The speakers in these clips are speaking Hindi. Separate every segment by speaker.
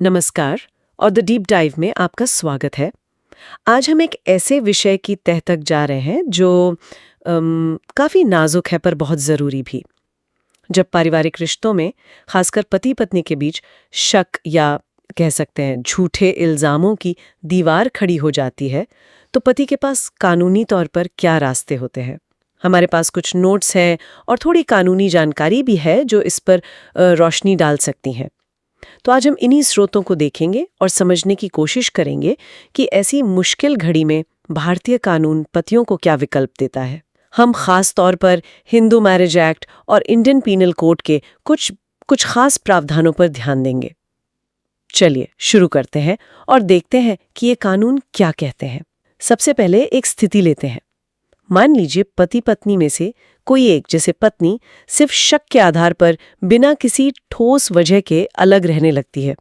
Speaker 1: नमस्कार और द डीप डाइव में आपका स्वागत है। आज हम एक ऐसे विषय की तह तक जा रहे हैं जो काफ़ी नाजुक है पर बहुत ज़रूरी भी। जब पारिवारिक रिश्तों में खासकर पति पत्नी के बीच शक या कह सकते हैं झूठे इल्ज़ामों की दीवार खड़ी हो जाती है, तो पति के पास कानूनी तौर पर क्या रास्ते होते हैं। हमारे पास कुछ नोट्स हैं और थोड़ी कानूनी जानकारी भी है जो इस पर रोशनी डाल सकती हैं। तो आज हम इन्हीं स्रोतों को देखेंगे और समझने की कोशिश करेंगे कि ऐसी मुश्किल घड़ी में भारतीय कानून पतियों को क्या विकल्प देता है। हम खास तौर पर हिंदू मैरिज एक्ट और इंडियन पीनल कोड के कुछ खास प्रावधानों पर ध्यान देंगे। चलिए शुरू करते हैं और देखते हैं कि ये कानून क्या कहते हैं। सबसे पहले एक स्थिति लेते हैं। मान लीजिए पति पत्नी में से कोई एक, जैसे पत्नी, सिर्फ शक के आधार पर बिना किसी ठोस वजह के अलग रहने लगती है।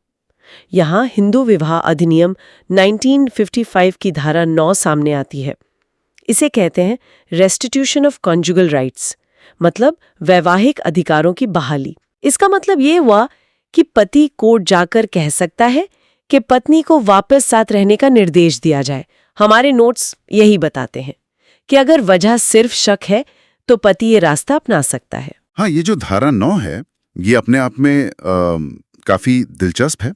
Speaker 1: यहाँ हिंदू विवाह अधिनियम 1955 की धारा 9 सामने आती है। इसे कहते हैं रेस्टिट्यूशन ऑफ कॉन्जुगल राइट्स, मतलब वैवाहिक अधिकारों की बहाली। इसका मतलब ये हुआ कि पति कोर्ट जाकर कह सकता है कि पत्नी को वापस साथ रहने का निर्देश दिया जाए। हमारे नोट्स यही बताते हैं कि अगर वजह सिर्फ शक है तो पति ये रास्ता अपना सकता है।
Speaker 2: हाँ, ये जो धारा 9 है, ये अपने आप में काफी दिलचस्प है।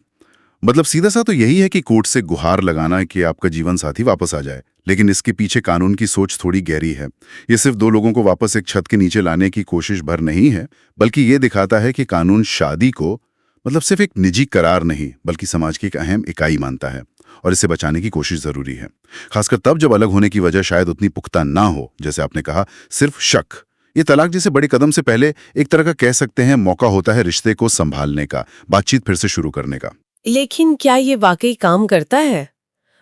Speaker 2: मतलब सीधा सा तो यही है कि कोर्ट से गुहार लगाना कि आपका जीवन साथी वापस आ जाए। लेकिन इसके पीछे कानून की सोच थोड़ी गहरी है। ये सिर्फ दो लोगों को वापस एक छत के नीचे लाने की कोशिश भर नहीं है, बल्कि ये दिखाता है कि कानून शादी को मतलब सिर्फ एक निजी करार नहीं, बल्कि समाज की एक अहम इकाई मानता है और इसे बचाने की कोशिश जरूरी है। खासकर तब जब अलग होने की वजह शायद उतनी पुख्ता ना हो, जैसे आपने कहा, सिर्फ शक। ये तलाक जैसे बड़े कदम से पहले एक तरह का कह सकते हैं मौका होता है रिश्ते को संभालने का, बातचीत फिर से शुरू करने का।
Speaker 1: लेकिन क्या ये वाकई काम करता है?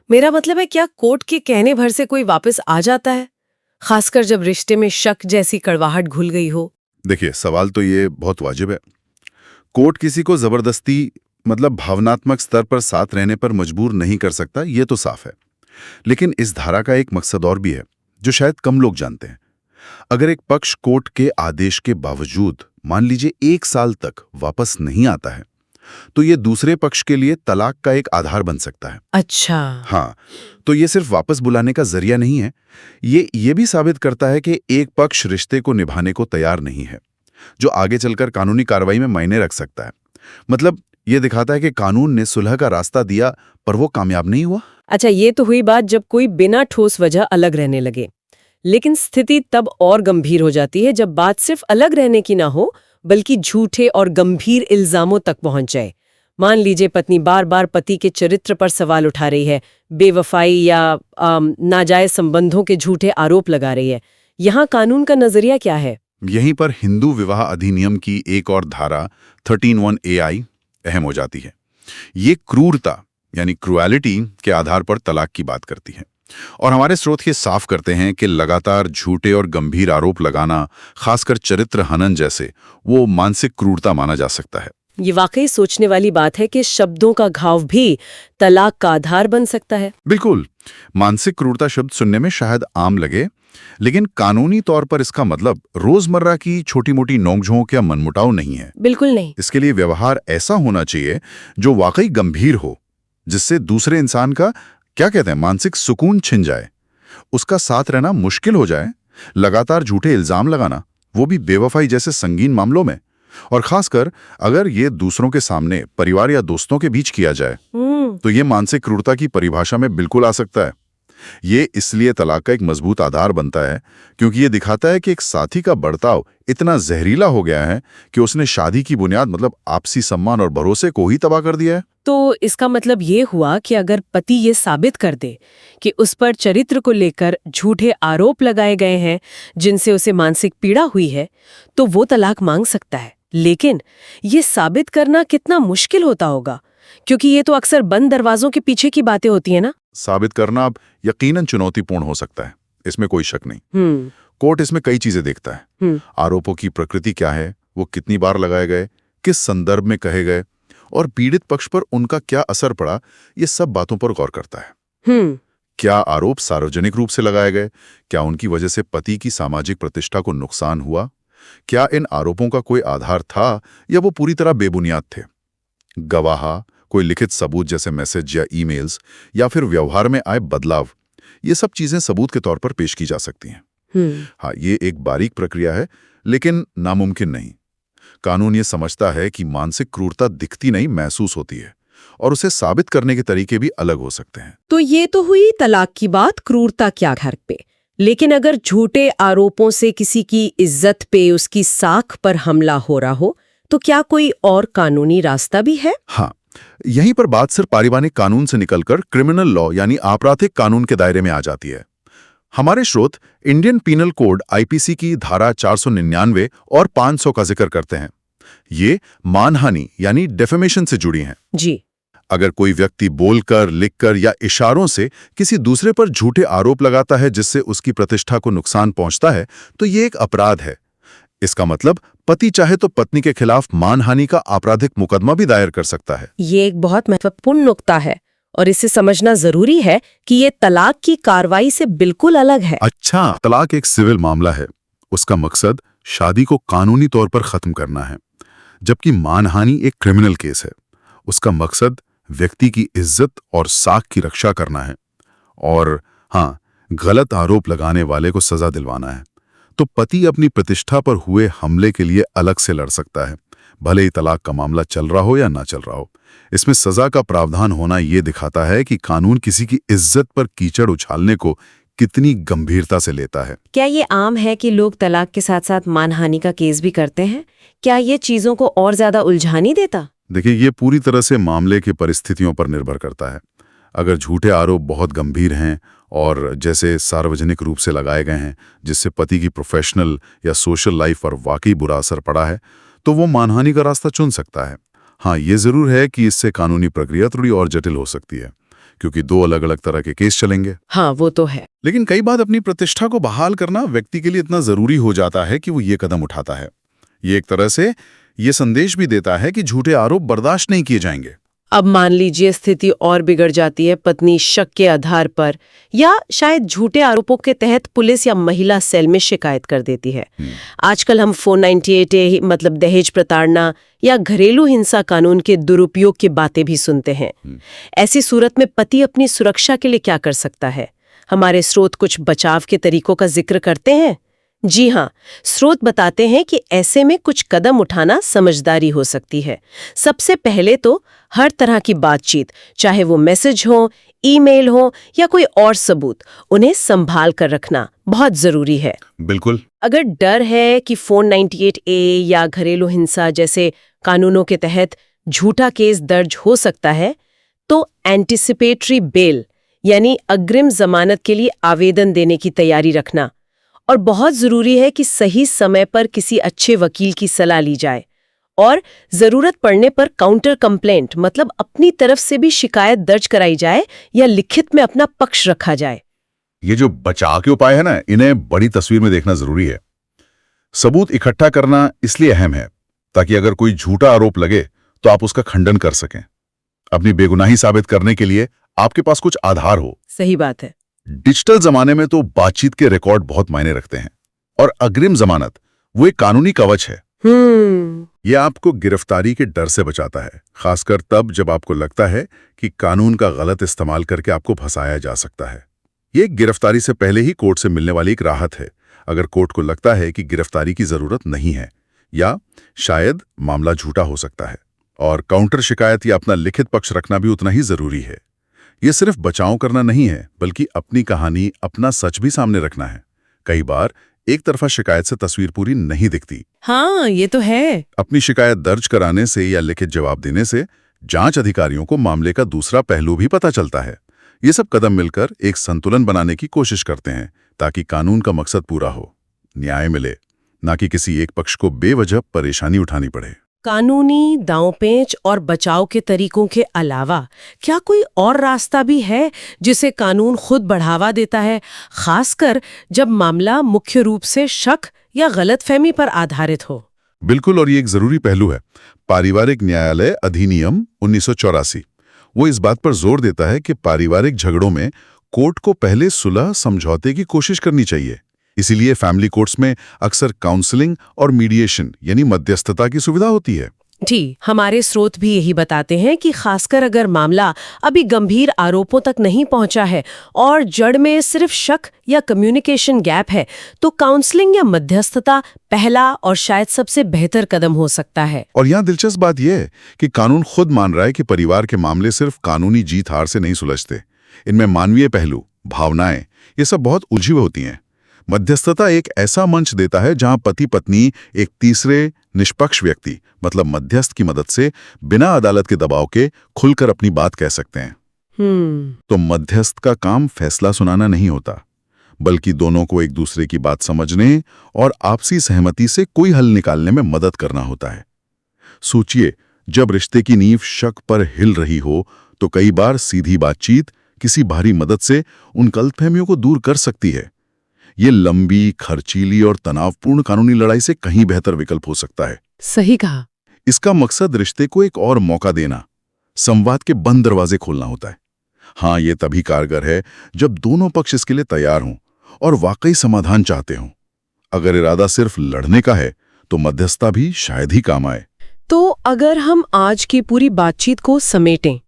Speaker 1: मेरा मतलब है, क्या कोर्ट के कहने भर से कोई वापस आ जाता है, खासकर जब रिश्ते में शक जैसी कड़वाहट घुल गई हो?
Speaker 2: देखिए, सवाल तो ये बहुत वाजिब है। कोर्ट किसी को जबरदस्ती मतलब भावनात्मक स्तर पर साथ रहने पर मजबूर नहीं कर सकता, ये तो साफ है। लेकिन इस धारा का एक मकसद और भी है जो शायद कम लोग जानते हैं। अगर एक पक्ष कोर्ट के आदेश के बावजूद मान लीजिए 1 साल तक वापस नहीं आता है, तो ये दूसरे पक्ष के लिए तलाक का एक आधार बन सकता है।
Speaker 1: अच्छा।
Speaker 2: हाँ, तो ये सिर्फ वापस बुलाने का जरिया नहीं है, ये भी साबित करता है कि एक पक्ष रिश्ते को निभाने को तैयार नहीं है, जो आगे चलकर कानूनी कार्रवाई में मायने रख सकता है। मतलब ये दिखाता है कि कानून ने सुलह का रास्ता दिया पर वो कामयाब नहीं हुआ।
Speaker 1: अच्छा, ये तो हुई बात जब कोई बिना ठोस वजह अलग रहने लगे। लेकिन स्थिति तब और गंभीर हो जाती है जब बात सिर्फ अलग रहने की ना हो, बल्कि झूठे और गंभीर इल्जामों तक पहुंच जाए। मान लीजिए पत्नी बार बार पति के चरित्र पर सवाल उठा रही है, बेवफाई या नाजायज संबंधों के झूठे आरोप लगा रही है। यहाँ कानून का नजरिया क्या है?
Speaker 2: यहीं पर हिंदू विवाह अधिनियम की एक और धारा 13(1) AI अहम हो जाती है। ये क्रूरता यानी क्रुएलिटी के आधार पर तलाक की बात करती है। और हमारे स्रोत ये साफ करते हैं कि लगातार झूठे और गंभीर आरोप लगाना, खासकर चरित्र हनन जैसे, वो मानसिक क्रूरता माना जा सकता है।
Speaker 1: ये वाकई सोचने वाली बात है कि शब्दों का घाव भी तलाक का आधार बन सकता है।
Speaker 2: बिल्कुल। मानसिक क्रूरता शब्द सुनने में शायद आम लगे, लेकिन कानूनी तौर पर इसका मतलब रोजमर्रा की छोटी मोटी नोकझोंक या मनमुटाव नहीं है।
Speaker 1: बिल्कुल नहीं।
Speaker 2: इसके लिए व्यवहार ऐसा होना चाहिए जो वाकई गंभीर हो, जिससे दूसरे इंसान का क्या कहते हैं मानसिक सुकून छिन जाए, उसका साथ रहना मुश्किल हो जाए। लगातार झूठे इल्जाम लगाना, वो भी बेवफाई जैसे संगीन मामलों में, और खासकर अगर ये दूसरों के सामने परिवार या दोस्तों के बीच किया जाए, तो ये मानसिक क्रूरता की परिभाषा में बिल्कुल आ सकता है। ये इसलिए तलाक का एक मजबूत आधार बनता है क्योंकि ये दिखाता है कि एक साथी का बर्ताव इतना जहरीला हो गया है कि उसने शादी की बुनियाद मतलब आपसी सम्मान और भरोसे को ही तबाह कर दिया है।
Speaker 1: तो इसका मतलब ये हुआ कि अगर पति ये साबित कर दे कि उस पर चरित्र को लेकर झूठे आरोप लगाए गए हैं जिनसे उसे मानसिक पीड़ा हुई है, तो वो तलाक मांग सकता है। लेकिन ये साबित करना कितना मुश्किल होता होगा, क्योंकि ये तो अक्सर बंद दरवाजों के पीछे की बातें होती है ना।
Speaker 2: साबित करना अब यकीनन चुनौतीपूर्ण हो सकता है, इसमें कोई शक नहीं। कोर्ट इसमें कई चीजें देखता है। आरोपों की प्रकृति क्या है, वो कितनी बार लगाए गए, किस संदर्भ में कहे गए, और पीड़ित पक्ष पर उनका क्या असर पड़ा, ये सब बातों पर गौर करता है। क्या आरोप सार्वजनिक रूप से लगाए गए? क्या उनकी वजह से पति की सामाजिक प्रतिष्ठा को नुकसान हुआ? क्या इन आरोपों का कोई आधार था या वो पूरी तरह बेबुनियाद थे? गवाह, कोई लिखित सबूत जैसे मैसेज या ईमेल्स या फिर व्यवहार में आए बदलाव, ये सब चीजें सबूत के तौर पर पेश की जा सकती हैं। हाँ, ये एक बारीक प्रक्रिया है, लेकिन नामुमकिन नहीं। कानून ये समझता है कि मानसिक क्रूरता दिखती नहीं, महसूस होती है, और उसे साबित करने के तरीके भी अलग हो सकते हैं।
Speaker 1: तो ये तो हुई तलाक की बात, क्रूरता क्या घर पे। लेकिन अगर झूठे आरोपों से किसी की इज्जत पे, उसकी साख पर हमला हो रहा हो, तो क्या कोई और कानूनी रास्ता भी है?
Speaker 2: हाँ, यहीं पर बात सिर्फ पारिवारिक कानून से निकलकर क्रिमिनल लॉ यानी आपराधिक कानून के दायरे में आ जाती है। हमारे स्रोत इंडियन पीनल कोड आईपीसी की धारा 499 और 500 का जिक्र करते हैं। ये मानहानि यानी डेफेमेशन से जुड़ी हैं।
Speaker 1: जी।
Speaker 2: अगर कोई व्यक्ति बोलकर, लिखकर या इशारों से किसी दूसरे पर झूठे आरोप लगाता है जिससे उसकी प्रतिष्ठा को नुकसान पहुंचता है, तो ये एक अपराध है। इसका मतलब पति चाहे तो पत्नी के खिलाफ मानहानि का आपराधिक मुकदमा भी दायर कर सकता है।
Speaker 1: ये एक बहुत महत्वपूर्ण नुक्ता है और इसे समझना जरूरी है कि ये तलाक की कार्रवाई से बिल्कुल अलग है।
Speaker 2: अच्छा, तलाक एक सिविल मामला है। उसका मकसद शादी को कानूनी तौर पर खत्म करना है, जबकि मानहानि एक क्रिमिनल केस है। उसका मकसद व्यक्ति की इज्जत और साख की रक्षा करना है, और हाँ, गलत आरोप लगाने वाले को सजा दिलवाना है। तो पति अपनी प्रतिष्ठा पर हुए हमले के लिए अलग से लड़ सकता है, भले ही तलाक का मामला चल रहा हो या ना चल रहा हो। इसमें सजा का प्रावधान होना ये दिखाता है कि कानून किसी की इज्जत पर कीचड़ उछालने को कितनी गंभीरता से लेता है।
Speaker 1: क्या ये आम है कि लोग तलाक के साथ साथ मानहानि का केस भी करते हैं? क्या ये चीजों को और ज्यादा उलझानी देता?
Speaker 2: देखिए, ये पूरी तरह से मामले की परिस्थितियों पर निर्भर करता है। अगर झूठे आरोप बहुत गंभीर हैं और जैसे सार्वजनिक रूप से लगाए गए हैं, जिससे पति की प्रोफेशनल या सोशल लाइफ पर वाकई बुरा असर पड़ा है, तो वो मानहानि का रास्ता चुन सकता है। हाँ, ये जरूर है कि इससे कानूनी प्रक्रिया थोड़ी और जटिल हो सकती है, क्योंकि दो अलग अलग तरह के केस चलेंगे।
Speaker 1: हाँ, वो तो है।
Speaker 2: लेकिन कई बार अपनी प्रतिष्ठा को बहाल करना व्यक्ति के लिए इतना जरूरी हो जाता है कि वो ये कदम उठाता है। ये एक तरह से ये संदेश भी देता है कि झूठे आरोप बर्दाश्त नहीं किए जाएंगे।
Speaker 1: अब मान लीजिए स्थिति और बिगड़ जाती है, पत्नी शक के आधार पर या शायद झूठे आरोपों के तहत पुलिस या महिला सेल में शिकायत कर देती है। आजकल हम 498A मतलब दहेज प्रताड़ना या घरेलू हिंसा कानून के दुरुपयोग की बातें भी सुनते हैं। ऐसी सूरत में पति अपनी सुरक्षा के लिए क्या कर सकता है? हमारे स्रोत कुछ बचाव के तरीकों का जिक्र करते हैं। जी हाँ, स्रोत बताते हैं कि ऐसे में कुछ कदम उठाना समझदारी हो सकती है। सबसे पहले तो हर तरह की बातचीत, चाहे वो मैसेज हो, ईमेल हो या कोई और सबूत, उन्हें संभाल कर रखना बहुत जरूरी है।
Speaker 2: बिल्कुल।
Speaker 1: अगर डर है कि 498A या घरेलू हिंसा जैसे कानूनों के तहत झूठा केस दर्ज हो सकता है, तो एंटिसिपेटरी बेल यानी अग्रिम जमानत के लिए आवेदन देने की तैयारी रखना, और बहुत जरूरी है कि सही समय पर किसी अच्छे वकील की सलाह ली जाए और जरूरत पड़ने पर काउंटर कंप्लेंट मतलब अपनी तरफ से भी शिकायत दर्ज कराई जाए या लिखित में अपना पक्ष रखा जाए।
Speaker 2: ये जो बचाव के उपाय है ना, इन्हें बड़ी तस्वीर में देखना जरूरी है। सबूत इकट्ठा करना इसलिए अहम है ताकि अगर कोई झूठा आरोप लगे तो आप उसका खंडन कर सकें। अपनी बेगुनाही साबित करने के लिए आपके पास कुछ आधार हो।
Speaker 1: सही बात है।
Speaker 2: डिजिटल जमाने में तो बातचीत के रिकॉर्ड बहुत मायने रखते हैं, और अग्रिम जमानत वो एक कानूनी कवच है। ये आपको गिरफ्तारी के डर से बचाता है, खासकर तब जब आपको लगता है कि कानून का गलत इस्तेमाल करके आपको फंसाया जा सकता है। ये गिरफ्तारी से पहले ही कोर्ट से मिलने वाली एक राहत है, अगर कोर्ट को लगता है कि गिरफ्तारी की जरूरत नहीं है या शायद मामला झूठा हो सकता है। और काउंटर शिकायत या अपना लिखित पक्ष रखना भी उतना ही जरूरी है। ये सिर्फ बचाव करना नहीं है, बल्कि अपनी कहानी, अपना सच भी सामने रखना है। कई बार एक तरफा शिकायत से तस्वीर पूरी नहीं दिखती।
Speaker 1: हाँ, ये तो है।
Speaker 2: अपनी शिकायत दर्ज कराने से या लिखित जवाब देने से जांच अधिकारियों को मामले का दूसरा पहलू भी पता चलता है। ये सब कदम मिलकर एक संतुलन बनाने की कोशिश करते हैं ताकि कानून का मकसद पूरा हो, न्याय मिले, ना कि किसी एक पक्ष को बेवजह परेशानी उठानी पड़े।
Speaker 1: कानूनी दांवपेच और बचाव के तरीकों के अलावा क्या कोई और रास्ता भी है जिसे कानून खुद बढ़ावा देता है, खासकर जब मामला मुख्य रूप से शक या गलतफहमी पर आधारित हो?
Speaker 2: बिल्कुल, और ये एक जरूरी पहलू है। पारिवारिक न्यायालय अधिनियम 1984 वो इस बात पर जोर देता है कि पारिवारिक झगड़ों में कोर्ट को पहले सुलह समझौते की कोशिश करनी चाहिए। इसीलिए फैमिली कोर्ट्स में अक्सर काउंसलिंग और मीडिएशन यानी मध्यस्थता की सुविधा होती है।
Speaker 1: जी, हमारे स्रोत भी यही बताते हैं कि खासकर अगर मामला अभी गंभीर आरोपों तक नहीं पहुंचा है और जड़ में सिर्फ शक या कम्युनिकेशन गैप है, तो काउंसलिंग या मध्यस्थता पहला और शायद सबसे बेहतर कदम हो सकता है।
Speaker 2: और यहाँ दिलचस्प बात यह है कि कानून खुद मान रहा है कि परिवार के मामले सिर्फ कानूनी जीत हार से नहीं सुलझते। इनमें मानवीय पहलू, भावनाएं, ये सब बहुत उलझी हुई होती हैं। मध्यस्थता एक ऐसा मंच देता है जहां पति पत्नी एक तीसरे निष्पक्ष व्यक्ति मतलब मध्यस्थ की मदद से बिना अदालत के दबाव के खुलकर अपनी बात कह सकते हैं। तो मध्यस्थ का काम फैसला सुनाना नहीं होता, बल्कि दोनों को एक दूसरे की बात समझने और आपसी सहमति से कोई हल निकालने में मदद करना होता है। सोचिए, जब रिश्ते की नींव शक पर हिल रही हो तो कई बार सीधी बातचीत किसी बाहरी मदद से उन गलतफहमियों को दूर कर सकती है। ये लंबी, खर्चीली और तनावपूर्ण कानूनी लड़ाई से कहीं बेहतर विकल्प हो सकता है।
Speaker 1: सही कहा।
Speaker 2: इसका मकसद रिश्ते को एक और मौका देना, संवाद के बंद दरवाजे खोलना होता है। हाँ, ये तभी कारगर है जब दोनों पक्ष इसके लिए तैयार हों और वाकई समाधान चाहते हों। अगर इरादा सिर्फ लड़ने का है तो मध्यस्थता भी शायद ही काम आए।
Speaker 1: तो अगर हम आज की पूरी बातचीत को समेटें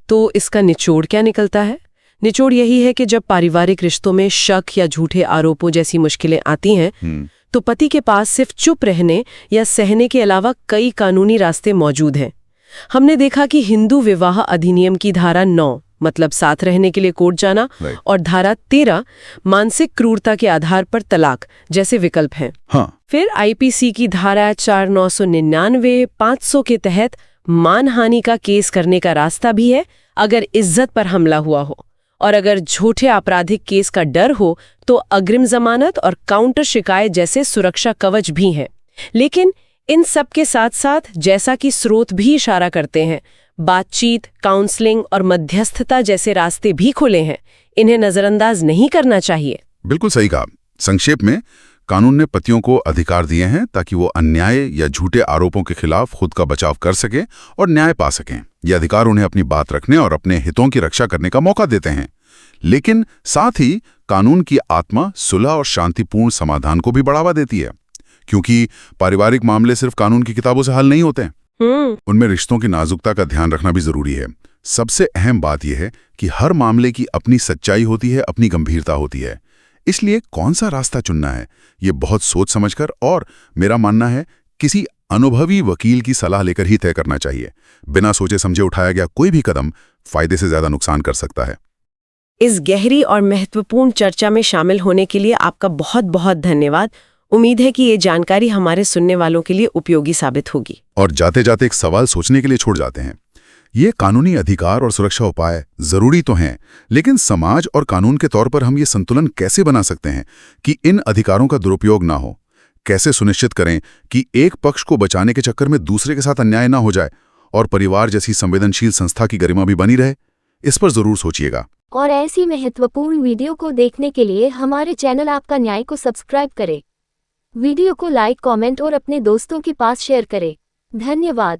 Speaker 1: तो इसका निचोड़ क्या निकलता है? निचोड़ यही है कि जब पारिवारिक रिश्तों में शक या झूठे आरोपों जैसी मुश्किलें आती हैं तो पति के पास सिर्फ चुप रहने या सहने के अलावा कई कानूनी रास्ते मौजूद हैं। हमने देखा कि हिंदू विवाह अधिनियम की धारा 9 मतलब साथ रहने के लिए कोर्ट जाना और धारा 13 मानसिक क्रूरता के आधार पर तलाक जैसे विकल्प हैं। फिर आईपीसी की धारा 4999, 500 के तहत मानहानि का केस करने का रास्ता भी है अगर इज्जत पर हमला हुआ हो, और अगर झूठे आपराधिक केस का डर हो तो अग्रिम जमानत और काउंटर शिकायत जैसे सुरक्षा कवच भी हैं। लेकिन इन सब के साथ साथ, जैसा कि स्रोत भी इशारा करते हैं, बातचीत, काउंसलिंग और मध्यस्थता जैसे रास्ते भी खुले हैं। इन्हें नजरअंदाज नहीं करना चाहिए।
Speaker 2: बिल्कुल सही कहा। संक्षेप में, कानून ने पतियों को अधिकार दिए हैं ताकि वो अन्याय या झूठे आरोपों के खिलाफ खुद का बचाव कर सकें और न्याय पा सकें। ये अधिकार उन्हें अपनी बात रखने और अपने हितों की रक्षा करने का मौका देते हैं। लेकिन साथ ही कानून की आत्मा सुलह और शांतिपूर्ण समाधान को भी बढ़ावा देती है, क्योंकि पारिवारिक मामले सिर्फ कानून की किताबों से हल नहीं होते। उनमें रिश्तों की नाजुकता का ध्यान रखना भी जरूरी है। सबसे अहम बात यह है कि हर मामले की अपनी सच्चाई होती है, अपनी गंभीरता होती है। इसलिए कौन सा रास्ता चुनना है, ये बहुत सोच समझकर और मेरा मानना है किसी अनुभवी वकील की सलाह लेकर ही तय करना चाहिए। बिना सोचे समझे उठाया गया कोई भी कदम फायदे से ज्यादा नुकसान कर सकता है।
Speaker 1: इस गहरी और महत्वपूर्ण चर्चा में शामिल होने के लिए आपका बहुत बहुत धन्यवाद। उम्मीद है कि ये जानकारी हमारे सुनने वालों के लिए उपयोगी साबित होगी।
Speaker 2: और जाते जाते एक सवाल सोचने के लिए छोड़ जाते हैं। ये कानूनी अधिकार और सुरक्षा उपाय जरूरी तो हैं, लेकिन समाज और कानून के तौर पर हम ये संतुलन कैसे बना सकते हैं कि इन अधिकारों का दुरुपयोग ना हो? कैसे सुनिश्चित करें कि एक पक्ष को बचाने के चक्कर में दूसरे के साथ अन्याय ना हो जाए और परिवार जैसी संवेदनशील संस्था की गरिमा भी बनी रहे? इस पर जरूर सोचिएगा।
Speaker 3: और ऐसी महत्वपूर्ण वीडियो को देखने के लिए हमारे चैनल आपका न्याय को सब्सक्राइब करें। वीडियो को लाइक, कमेंट और अपने दोस्तों के पास शेयर करें। धन्यवाद।